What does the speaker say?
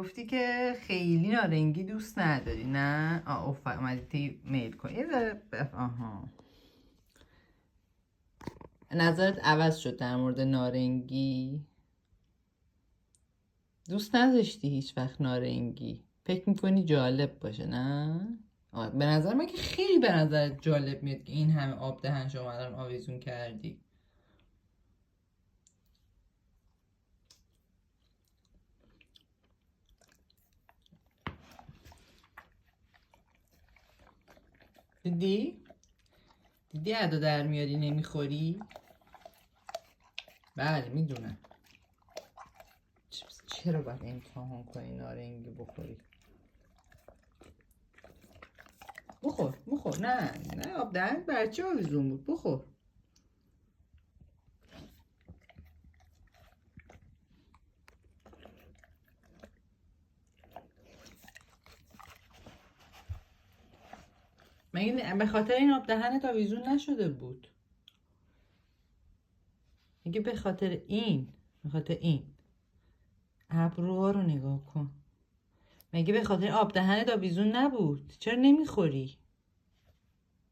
گفتی که خیلی نارنگی دوست نداری نه؟ اومدی میل کن یه ذره نظرت عوض شد در مورد نارنگی؟ دوست نداشتی هیچ وقت نارنگی، فکر میکنی جالب باشه نه؟ به نظر من که خیلی به نظر جالب میاد که این همه آب دهن شما الان آویزون کردی. دیدی ادا در میاری نمیخوری؟ بله میدونم. چرا باید امتحان کنی نارنگی بخوری؟ بخور نه آب دهن برچه آویزون بود، بخور. مگه به خاطر این آب دهنت آویزون نشده بود؟ میگه به خاطر این ابروها رو نگاه کن. مگه به خاطر آب دهنت آویزون نبود؟ چرا نمیخوری؟